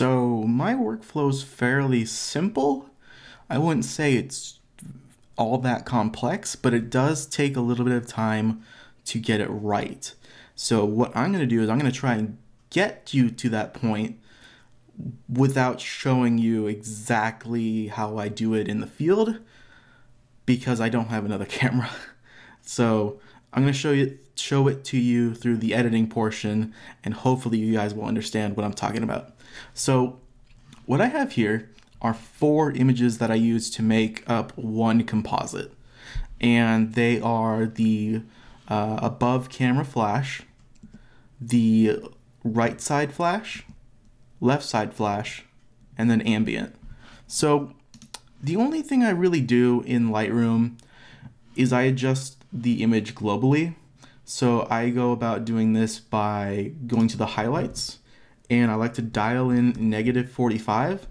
So my workflow is fairly simple. I wouldn't say it's all that complex, but it does take a little bit of time to get it right. So what I'm going to do is I'm going to try and get you to that point without showing you exactly how I do it in the field because I don't have another camera. So I'm going to show it to you through the editing portion, and hopefully you guys will understand what I'm talking about. So what I have here are 4 images that I use to make up one composite, and they are the above camera flash, the right side flash, left side flash, and then ambient. So the only thing I really do in Lightroom is I adjust the image globally. So I go about doing this by going to the highlights, and I like to dial in -45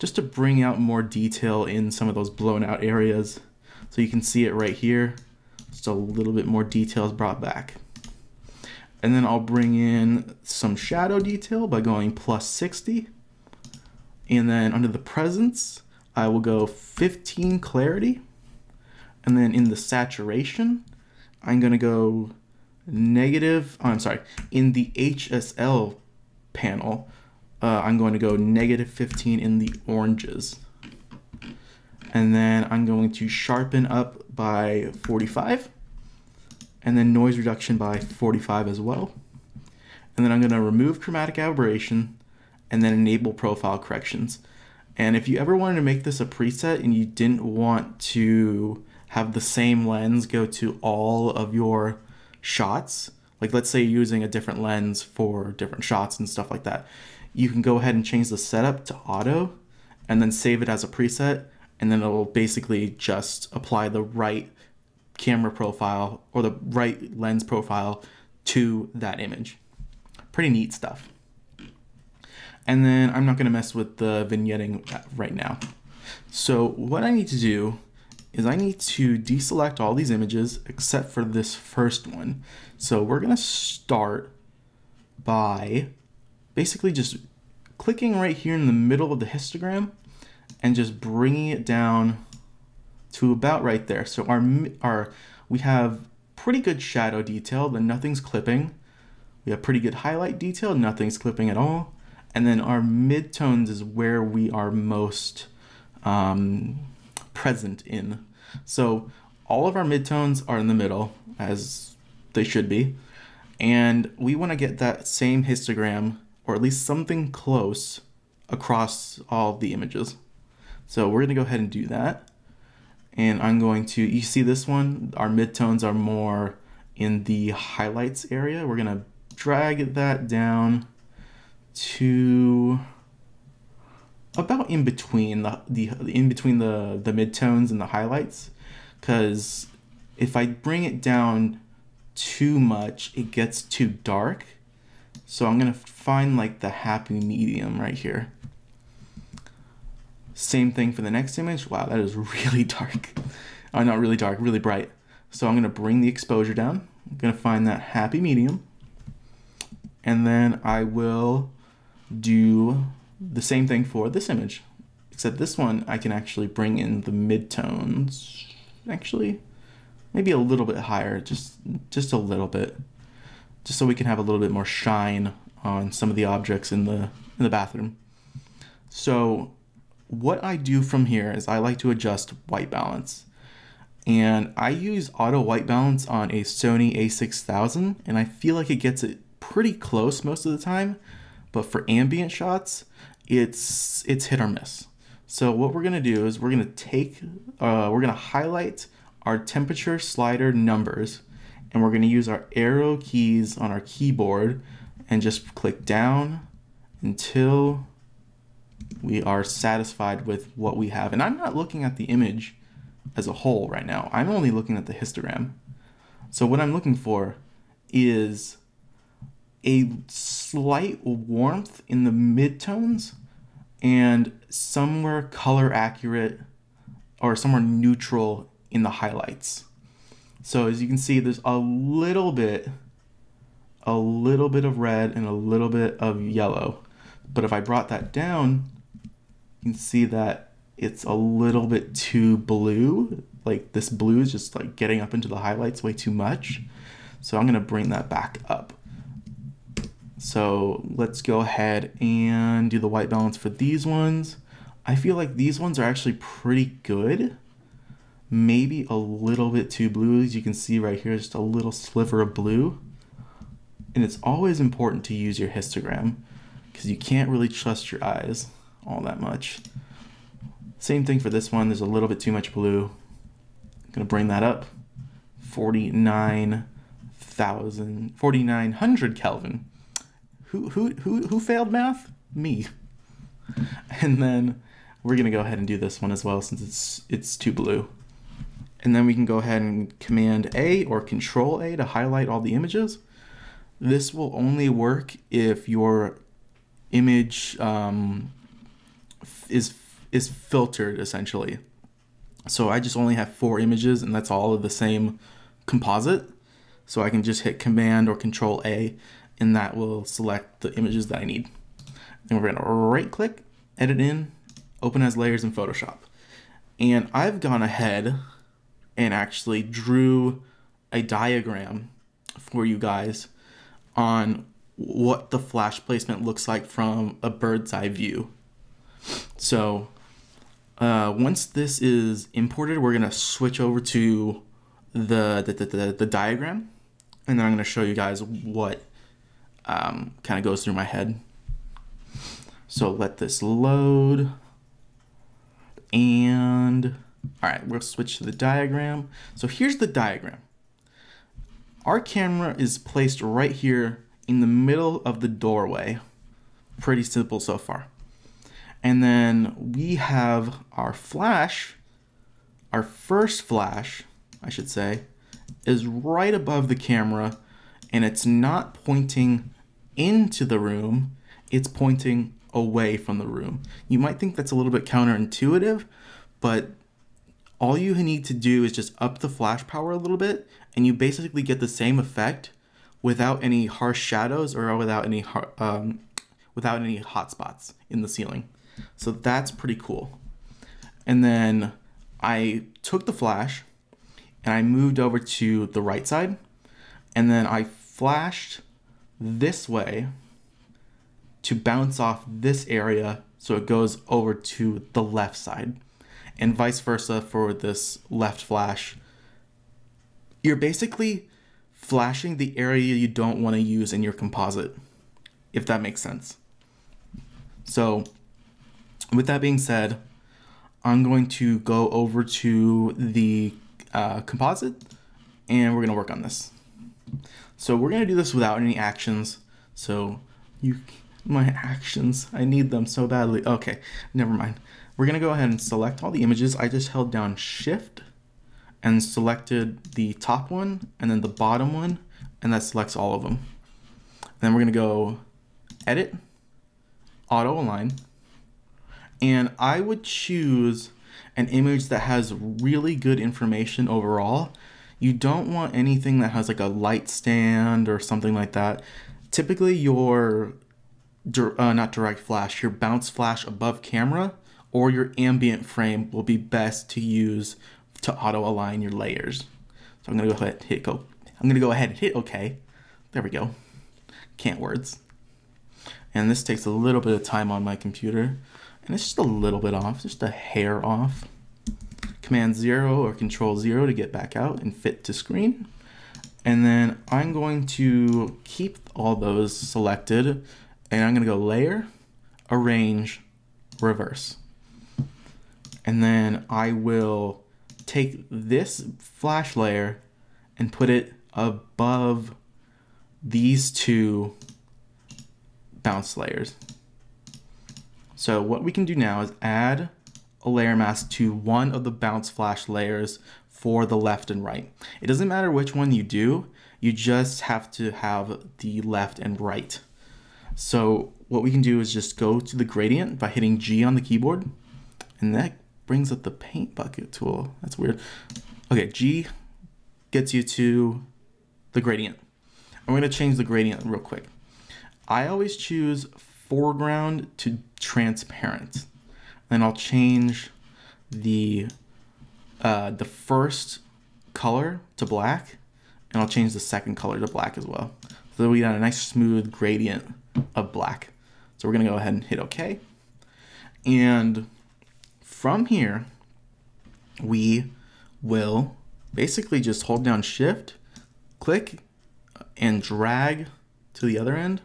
just to bring out more detail in some of those blown out areas. So you can see it right here, just a little bit more detail is brought back. And then I'll bring in some shadow detail by going +60. And then under the presence, I will go 15 clarity. And then in the saturation, I'm gonna go in the HSL panel, I'm going to go -15 in the oranges. And then I'm going to sharpen up by 45, and then noise reduction by 45 as well. And then I'm going to remove chromatic aberration and then enable profile corrections. And if you ever wanted to make this a preset and you didn't want to have the same lens go to all of your shots, like let's say you're using a different lens for different shots and stuff like that, you can go ahead and change the setup to auto and then save it as a preset, and then it'll basically just apply the right camera profile or the right lens profile to that image. Pretty neat stuff. And then I'm not going to mess with the vignetting right now. So what I need to do is I need to deselect all these images except for this first one. So we're going to start by basically just clicking right here in the middle of the histogram and just bringing it down to about right there. So we have pretty good shadow detail, but nothing's clipping. We have pretty good highlight detail, nothing's clipping at all. And then our midtones is where we are most present in. So all of our midtones are in the middle, as they should be. And we want to get that same histogram, or at least something close, across all the images. So we're going to go ahead and do that. And I'm going to, you see this one, our midtones are more in the highlights area. We're going to drag that down to about in between the midtones and the highlights, because if I bring it down too much, it gets too dark. So I'm gonna find like the happy medium right here. Same thing for the next image. Wow, that is really dark. Oh, not really dark, really bright. So I'm gonna bring the exposure down. I'm gonna find that happy medium, and then I will do the same thing for this image, except this one I can actually bring in the midtones, actually maybe a little bit higher, just a little bit, just so we can have a little bit more shine on some of the objects in the bathroom. So what I do from here is I like to adjust white balance, and I use auto white balance on a Sony a6000, and I feel like it gets it pretty close most of the time. But for ambient shots, it's hit or miss. So what we're gonna do is we're gonna highlight our temperature slider numbers, and we're gonna use our arrow keys on our keyboard and just click down until we are satisfied with what we have. And I'm not looking at the image as a whole right now. I'm only looking at the histogram. So what I'm looking for is a slight warmth in the midtones and somewhere color accurate or somewhere neutral in the highlights. So as you can see, there's a little bit of red and a little bit of yellow, But if I brought that down, you can see that it's a little bit too blue. Like this blue is just like getting up into the highlights way too much. So I'm gonna bring that back up. So let's go ahead and do the white balance for these ones. I feel like these ones are actually pretty good. Maybe a little bit too blue. As you can see right here, just a little sliver of blue. And it's always important to use your histogram because you can't really trust your eyes all that much. Same thing for this one. There's a little bit too much blue. I'm gonna bring that up. 4900 Kelvin. Who failed math? Me. And then we're gonna go ahead and do this one as well since it's too blue. And then we can go ahead and Command A or Control A to highlight all the images. This will only work if your image is filtered essentially. So I just only have 4 images and that's all of the same composite. So I can just hit Command or Control A and that will select the images that I need. And we're gonna right click, edit in, open as layers in Photoshop. And I've gone ahead and actually drew a diagram for you guys on what the flash placement looks like from a bird's eye view. So once this is imported, we're gonna switch over to the diagram, and then I'm gonna show you guys what kind of goes through my head. So let this load, and all right, we'll switch to the diagram. So here's the diagram. Our camera is placed right here in the middle of the doorway. Pretty simple so far. And then we have our flash, our first flash, I should say, is right above the camera, and it's not pointing into the room, it's pointing away from the room. You might think that's a little bit counterintuitive, but all you need to do is just up the flash power a little bit, and you basically get the same effect without any harsh shadows or without any hot spots in the ceiling. So that's pretty cool. And then I took the flash and I moved over to the right side, and then I flashed this way to bounce off this area so it goes over to the left side, and vice versa for this left flash. You're basically flashing the area you don't want to use in your composite, if that makes sense. So with that being said, I'm going to go over to the composite and we're going to work on this. So we're going to do this without any actions. So my actions, I need them so badly. Okay, never mind. We're going to go ahead and select all the images. I just held down Shift and selected the top one and then the bottom one, and that selects all of them. Then we're going to go Edit, Auto Align, and I would choose an image that has really good information overall. You don't want anything that has like a light stand or something like that. Typically your not direct flash, your bounce flash above camera or your ambient frame will be best to use to auto align your layers. So I'm gonna go ahead and hit go. I'm gonna go ahead and hit OK. There we go. Can't words. And this takes a little bit of time on my computer, and it's just a little bit off, just a hair off. Command 0 or Control 0 to get back out and fit to screen. And then I'm going to keep all those selected, and I'm going to go Layer, Arrange, Reverse. And then I will take this flash layer and put it above these two bounce layers. So what we can do now is add a layer mask to one of the bounce flash layers for the left and right. It doesn't matter which one you do, you just have to have the left and right. So what we can do is just go to the gradient by hitting G on the keyboard, and that brings up the paint bucket tool. That's weird. Okay, G gets you to the gradient. I'm going to change the gradient real quick. I always choose foreground to transparent. Then I'll change the first color to black, and I'll change the second color to black as well. So we got a nice smooth gradient of black. So we're gonna go ahead and hit OK. And from here, we will basically just hold down Shift, click, and drag to the other end.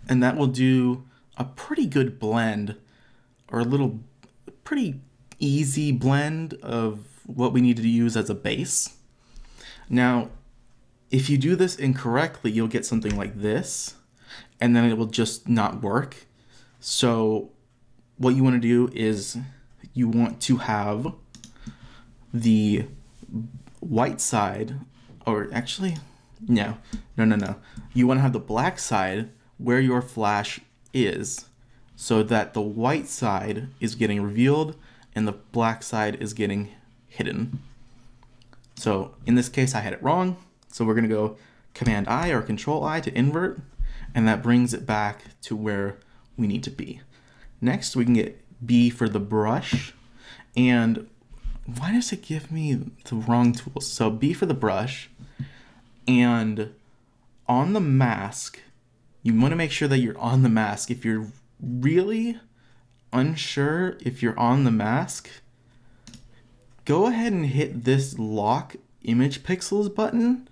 And that will do a pretty good blend, or a little pretty easy blend of what we need to use as a base. Now, if you do this incorrectly, you'll get something like this, and then it will just not work. So what you want to do is you want to have the white side, or actually, no. You want to have the black side where your flash is, so that the white side is getting revealed and the black side is getting hidden. So in this case, I had it wrong. So we're going to go Command I or Control I to invert, and that brings it back to where we need to be. Next, we can get B for the brush. And why does it give me the wrong tools? So B for the brush, and on the mask, you want to make sure that you're on the mask. If you're really unsure if you're on the mask, go ahead and hit this lock image pixels button.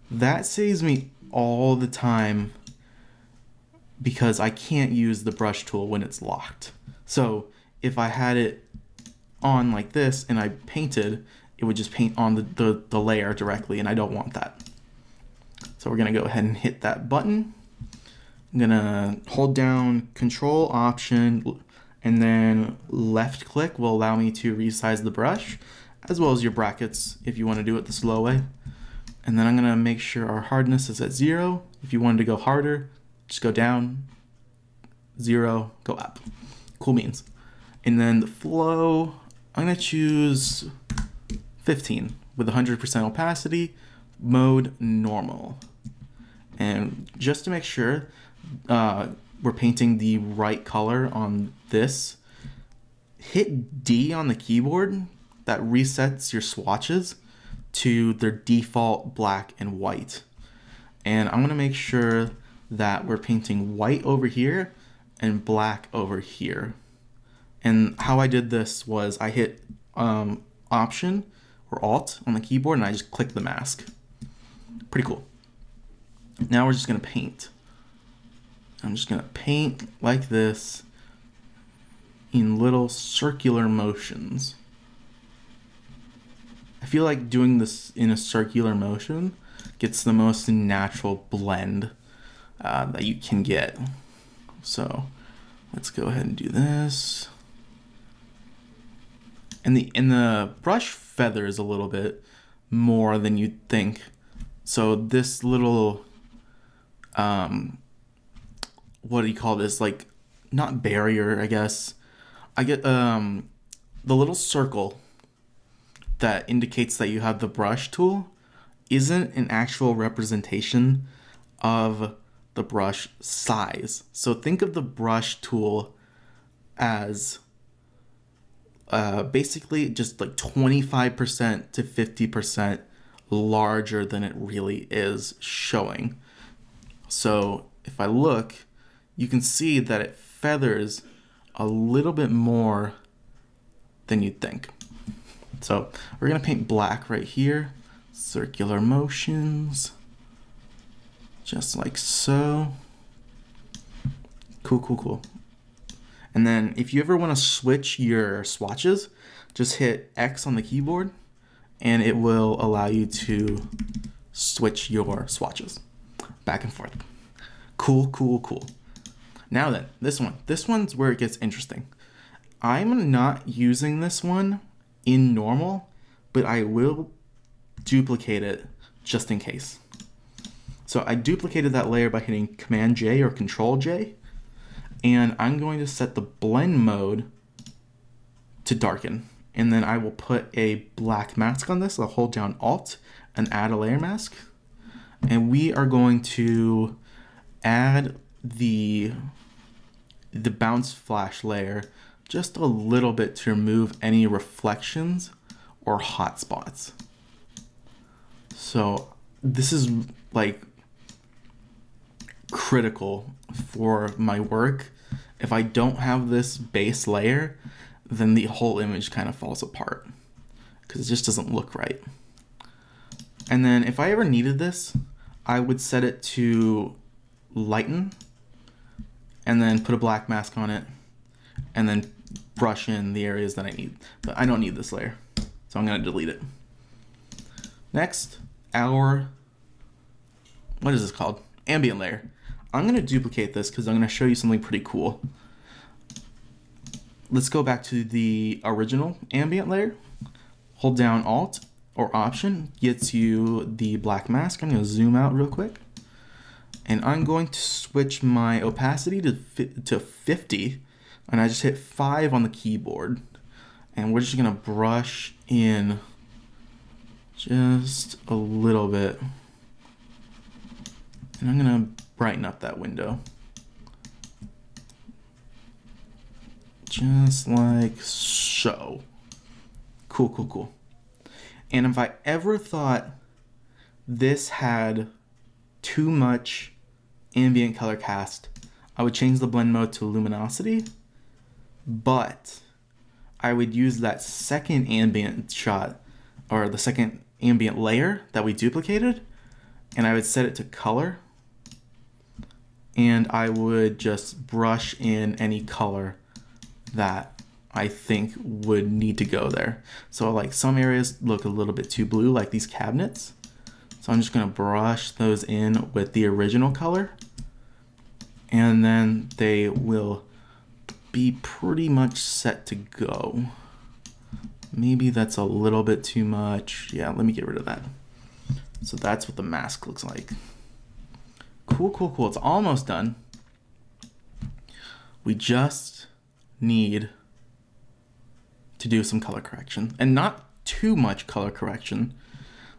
That saves me all the time because I can't use the brush tool when it's locked. So if I had it on like this and I painted, it would just paint on the layer directly, and I don't want that. So we're gonna go ahead and hit that button. I'm gonna hold down Control Option, and then left click will allow me to resize the brush, as well as your brackets if you want to do it the slow way. And then I'm gonna make sure our hardness is at 0. If you wanted to go harder, just go down, 0, go up. Cool beans. And then the flow, I'm gonna choose 15 with 100% opacity, mode normal. And just to make sure we're painting the right color on this, hit D on the keyboard. That resets your swatches to their default black and white. And I'm gonna make sure that we're painting white over here and black over here. And how I did this was I hit Option or Alt on the keyboard, and I just clicked the mask. Pretty cool. Now we're just gonna paint. I'm just gonna paint like this in little circular motions. I feel like doing this in a circular motion gets the most natural blend that you can get. So let's go ahead and do this. And the brush feathers a little bit more than you'd think. So this little, what do you call this? Like, not barrier, I guess. I get the little circle that indicates that you have the brush tool isn't an actual representation of the brush size. So think of the brush tool as basically just like 25% to 50% larger than it really is showing. So if I look, you can see that it feathers a little bit more than you'd think. So we're gonna paint black right here, circular motions, just like so. Cool, cool, cool. And then if you ever wanna switch your swatches, just hit X on the keyboard and it will allow you to switch your swatches back and forth. Cool, cool, cool. Now then, this one's where it gets interesting. I'm not using this one in normal, but I will duplicate it just in case. So I duplicated that layer by hitting Command J or Control J, and I'm going to set the blend mode to darken. And then I will put a black mask on this. I'll hold down Alt and add a layer mask. And we are going to add the the bounce flash layer just a little bit to remove any reflections or hot spots. So this is like critical for my work. If I don't have this base layer, then the whole image kind of falls apart because it just doesn't look right. And then if I ever needed this, I would set it to lighten and then put a black mask on it and then brush in the areas that I need. But I don't need this layer, so I'm gonna delete it. Next, what is this called? Ambient layer. I'm gonna duplicate this because I'm gonna show you something pretty cool. Let's go back to the original ambient layer. Hold down Alt or Option gets you the black mask. I'm gonna zoom out real quick. And I'm going to switch my opacity to 50. And I just hit 5 on the keyboard. And we're just gonna brush in just a little bit. And I'm gonna brighten up that window. Just like so. Cool, cool, cool. And if I ever thought this had too much ambient color cast, I would change the blend mode to luminosity, but I would use that second ambient shot or the second ambient layer that we duplicated, and I would set it to color, and I would just brush in any color that I think would need to go there. So like some areas look a little bit too blue, like these cabinets. So I'm just gonna brush those in with the original color, and then they will be pretty much set to go. Maybe that's a little bit too much. Yeah, let me get rid of that. So that's what the mask looks like. Cool, cool, cool. It's almost done. We just need to do some color correction, and not too much color correction.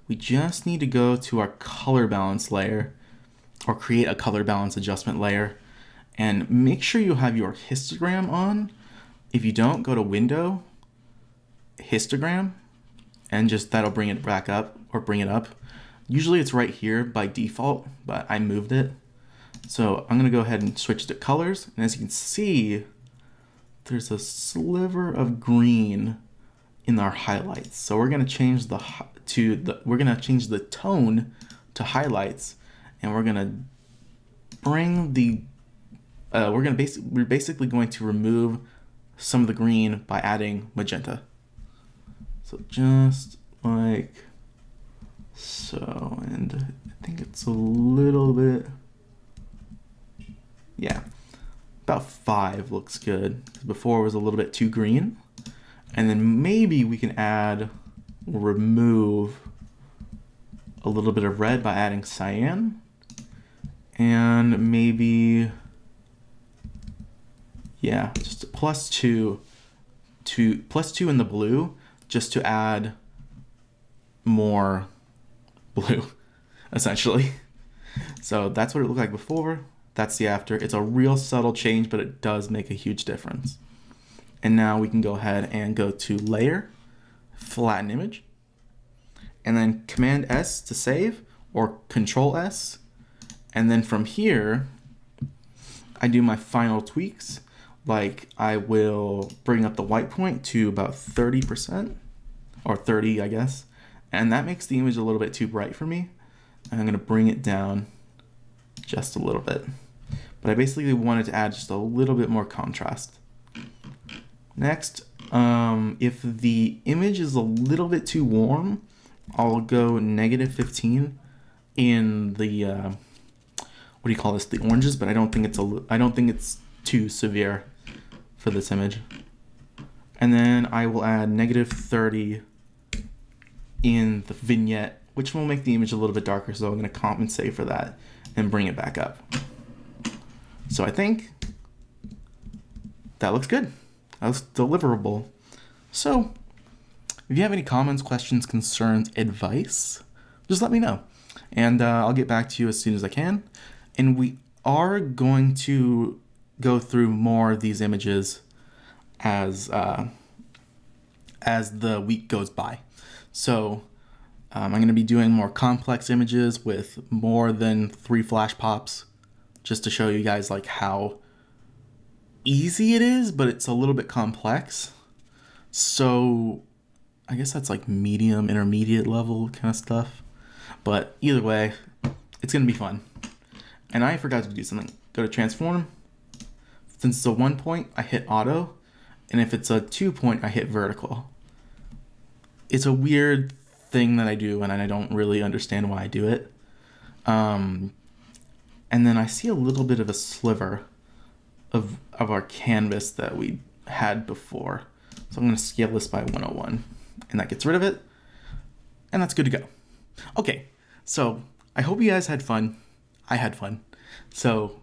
We just need to go to our color balance layer, or create a color balance adjustment layer, and make sure you have your histogram on. If you don't, go to Window, Histogram, and just that'll bring it back up or bring it up. Usually it's right here by default, but I moved it. So I'm gonna go ahead and switch to colors, and as you can see, there's a sliver of green in our highlights. So we're gonna change the tone to highlights, and we're gonna bring the we're basically going to remove some of the green by adding magenta. So just like so, and I think it's a little bit, yeah, about 5 looks good. Before it was a little bit too green. And then maybe we can remove a little bit of red by adding cyan. And maybe, yeah, just +2 in the blue, just to add more blue, essentially. So that's what it looked like before. That's the after. It's a real subtle change, but it does make a huge difference. And now we can go ahead and go to Layer, Flatten Image, and then Command S to save, or Control S. And then from here, I do my final tweaks. Like I will bring up the white point to about 30%, or 30, I guess. And that makes the image a little bit too bright for me. And I'm gonna bring it down just a little bit. But I basically wanted to add just a little bit more contrast. Next, if the image is a little bit too warm, I'll go -15 in the what do you call this? The oranges, but I don't think it's too severe for this image. And then I will add -30 in the vignette, which will make the image a little bit darker. So I'm going to compensate for that and bring it back up. So I think that looks good. That looks deliverable. So if you have any comments, questions, concerns, advice, just let me know. And I'll get back to you as soon as I can. And we are going to go through more of these images as the week goes by. So I'm going to be doing more complex images with more than 3 flash pops, just to show you guys like how easy it is, but it's a little bit complex. So I guess that's like medium, intermediate level kind of stuff. But either way, it's going to be fun. And I forgot to do something. Go to transform. Since it's a 1 point, I hit auto. And if it's a 2 point, I hit vertical. It's a weird thing that I do, and I don't really understand why I do it. And then I see a little bit of a sliver of our canvas that we had before. So I'm going to scale this by 101, and that gets rid of it, and that's good to go. Okay, so I hope you guys had fun. I had fun. So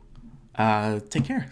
take care.